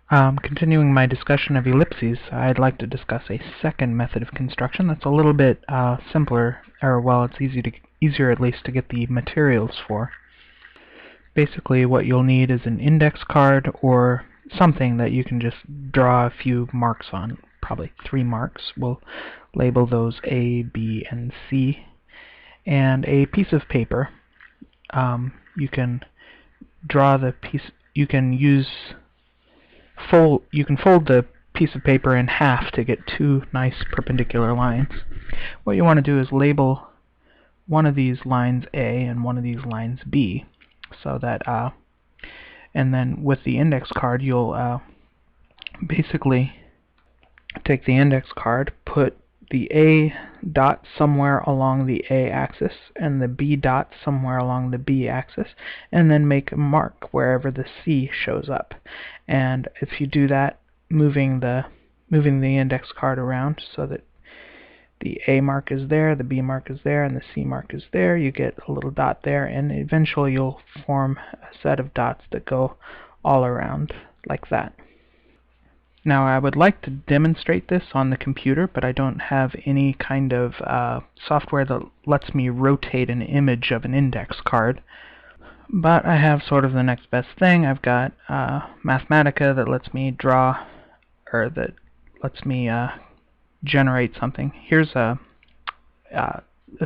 Continuing my discussion of ellipses, I'd like to discuss a second method of construction that's a little bit simpler, or well, it's easier at least to get the materials for. Basically, what you'll need is an index card or something that you can just draw a few marks on, probably 3 marks. We'll label those A, B, and C, and a piece of paper. You can draw the piece. You can fold the piece of paper in half to get 2 nice perpendicular lines. What you want to do is label one of these lines A and one of these lines B, so that and then with the index card you'll basically take the index card, put the A dot somewhere along the A axis and the B dot somewhere along the B axis, and then make a mark wherever the C shows up. And if you do that, moving the index card around so that the A mark is there, the B mark is there, and the C mark is there, you get a little dot there, and eventually you'll form a set of dots that go all around like that. Now, I would like to demonstrate this on the computer, but I don't have any kind of software that lets me rotate an image of an index card. But I have sort of the next best thing. I've got Mathematica that lets me draw, or that lets me generate something. Here's a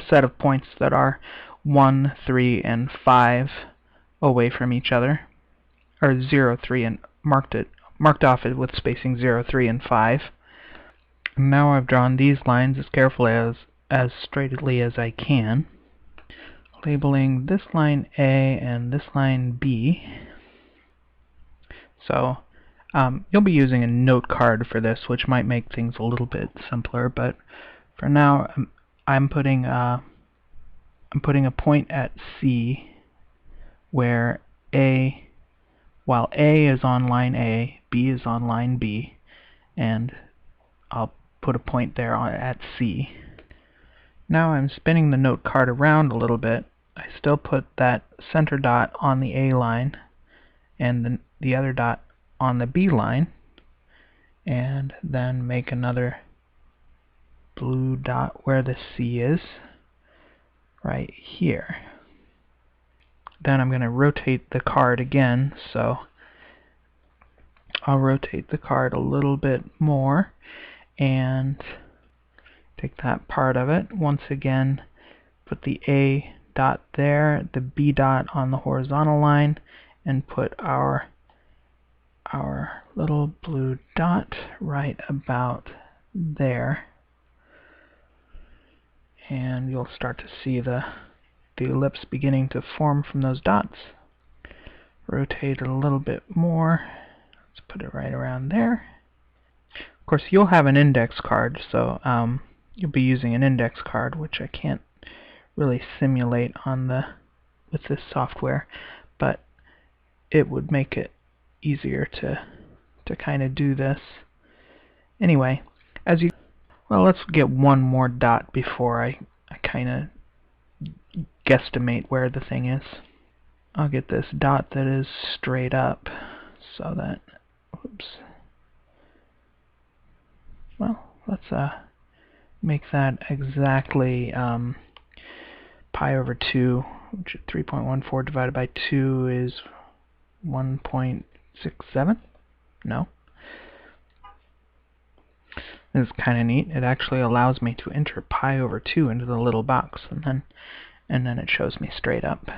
set of points that are 1, 3, and 5 away from each other, or 0, 3, and marked off it with spacing 0, 3, and 5. Now I've drawn these lines as carefully as straightly as I can, labeling this line A and this line B. So you'll be using a note card for this, which might make things a little bit simpler, but for now I'm putting a point at C where while A is on line A, B is on line B, and I'll put a point there at C. Now I'm spinning the note card around a little bit. I still put that center dot on the A line and the other dot on the B line, and then make another blue dot where the C is, right here. Then I'm going to rotate the card again, so I'll rotate the card a little bit more and take that part of it. Once again, put the A dot there, the B dot on the horizontal line, and put our little blue dot right about there. And you'll start to see the ellipse beginning to form from those dots. Rotate it a little bit more. Let's put it right around there. Of course, you'll have an index card, so you'll be using an index card, which I can't really simulate with this software, but it would make it easier to kind of do this. Anyway, let's get one more dot before I kind of guesstimate where the thing is. I'll get this dot that is straight up, so that, oops. Well, let's make that exactly pi over 2, which is 3.14 divided by 2 is 1.67? No. This is kind of neat. It actually allows me to enter pi over 2 into the little box, and then it shows me straight up.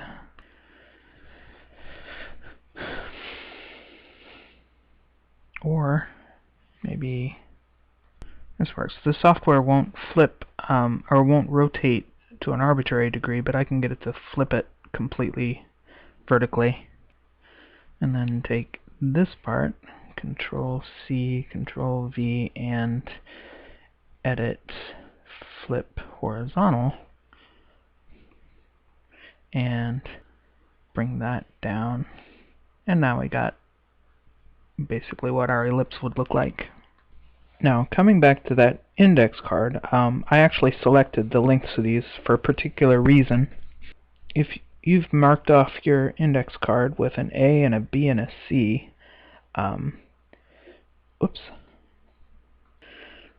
Or maybe this works. The software won't flip or won't rotate to an arbitrary degree, but I can get it to flip it completely vertically. And then take this part, Control C, Control V, and edit flip horizontal, and bring that down. And now we got basically what our ellipse would look like. Now, coming back to that index card, I actually selected the lengths of these for a particular reason. If you've marked off your index card with an A and a B and a C, oops,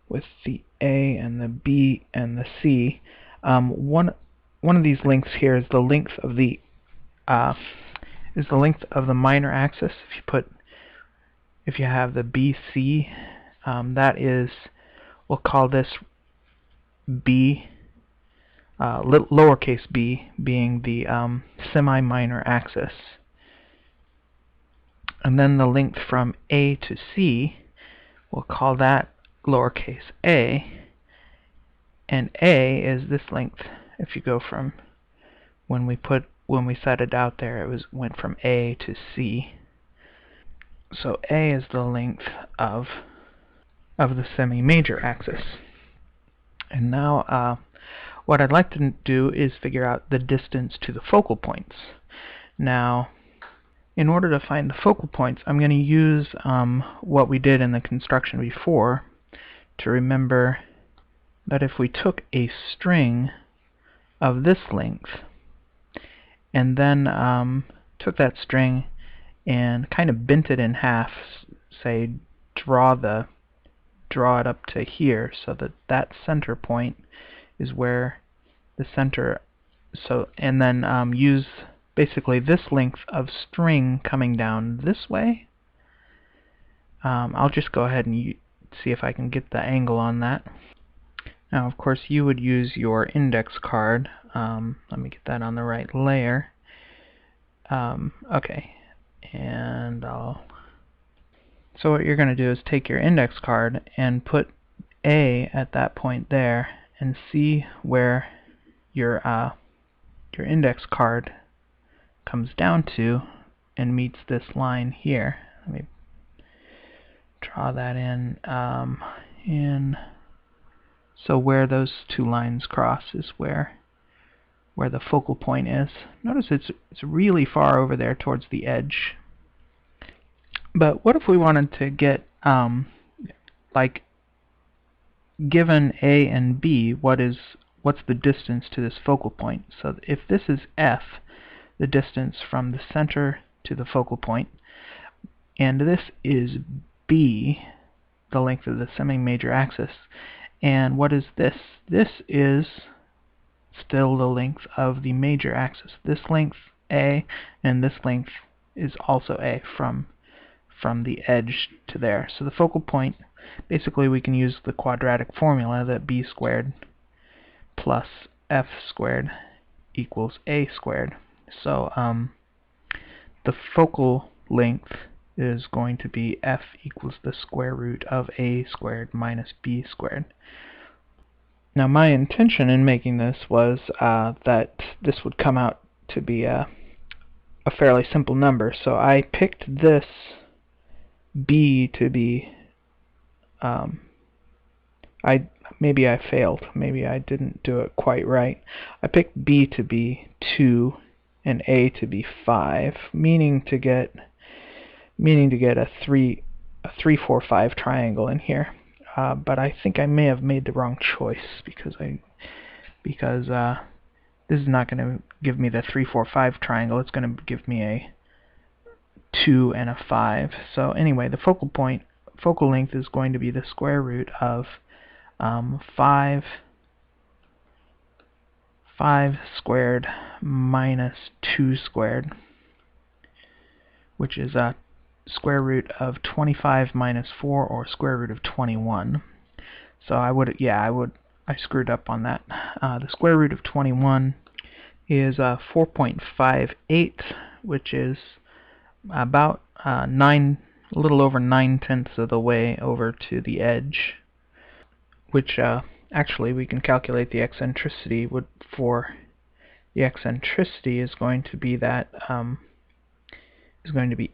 with the A and the B and the C. One of these lengths here is the length of the minor axis. If you have the BC, that is, we'll call this B, lowercase b being the semi-minor axis. And then the length from A to C, we'll call that lowercase a, and A is this length. If you go from when we set it out there, went from A to C. So A is the length of the semi-major axis. And now what I'd like to do is figure out the distance to the focal points. Now, in order to find the focal points, I'm going to use what we did in the construction before, to remember that if we took a string of this length and then took that string and kind of bent it in half, say draw it up to here, so that center point is where the center, and then use basically this length of string coming down this way. I'll just go ahead and see if I can get the angle on that. Now, of course, you would use your index card. Let me get that on the right layer. Okay, and so what you're going to do is take your index card and put A at that point there, and see where your index card comes down to and meets this line here. Let me draw that in. So where those two lines cross is where the focal point is. Notice it's really far over there towards the edge. But what if we wanted to get like, given A and B, what's the distance to this focal point? So if this is F, the distance from the center to the focal point, and this is B, the length of the semi-major axis, and what is this? This is still the length of the major axis. This length A, and this length is also A from the edge to there. So the focal point, basically we can use the quadratic formula that b squared plus f squared equals a squared. So the focal length is going to be f equals the square root of a squared minus b squared. Now, my intention in making this was that this would come out to be a fairly simple number. So I picked this b to be, maybe I failed. Maybe I didn't do it quite right. I picked b to be 2 and a to be 5, meaning to get a 3, 4, 5 triangle in here. But I think I may have made the wrong choice, because this is not going to give me the 3, 4, 5 triangle. It's going to give me a 2 and a 5. So anyway, the focal length is going to be the square root of 5 squared minus 2 squared, which is square root of 25 minus 4, or square root of 21. So I screwed up on that. The square root of 21 is 4.58, which is about a little over 9/10 of the way over to the edge, which actually we can calculate the eccentricity. The eccentricity is going to be that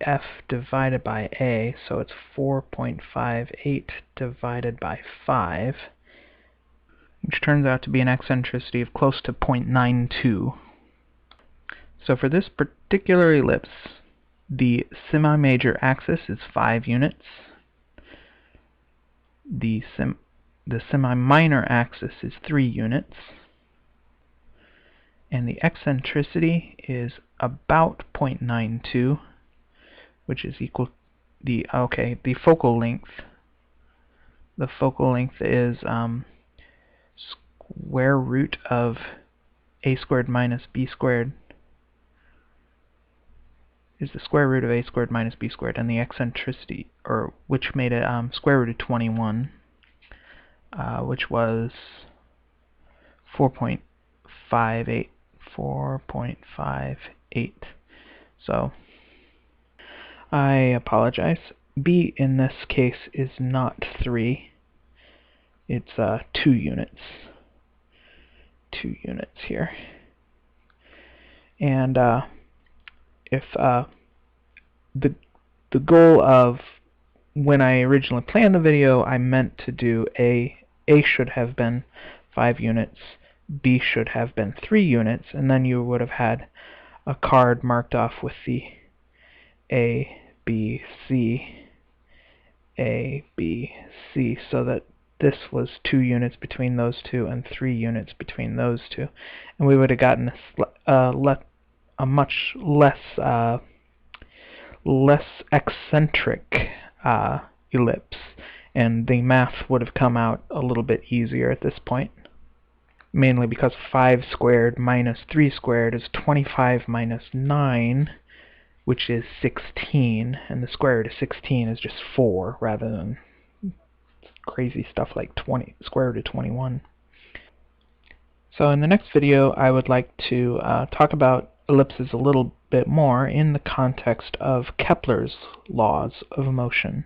f divided by a, so it's 4.58 divided by 5, which turns out to be an eccentricity of close to 0.92. So for this particular ellipse, the semi-major axis is 5 units. The semi-minor axis is 3 units. And the eccentricity is about 0.92, which is equal the focal length. The focal length is square root of a squared minus b squared is the square root of a squared minus b squared, and the eccentricity, or which made it square root of 21, which was 4.58. So I apologize. B in this case is not 3. It's 2 units. 2 units here. And if the goal of when I originally planned the video, I meant to do A should have been 5 units, B should have been 3 units, and then you would have had a card marked off with the A, B, C, A, B, C, so that this was 2 units between those two and 3 units between those two, and we would have gotten a much less eccentric ellipse, and the math would have come out a little bit easier at this point, mainly because 5 squared minus 3 squared is 25 minus 9, which is 16, and the square root of 16 is just 4 rather than crazy stuff like square root of 21. So in the next video I would like to talk about ellipses a little bit more in the context of Kepler's laws of motion.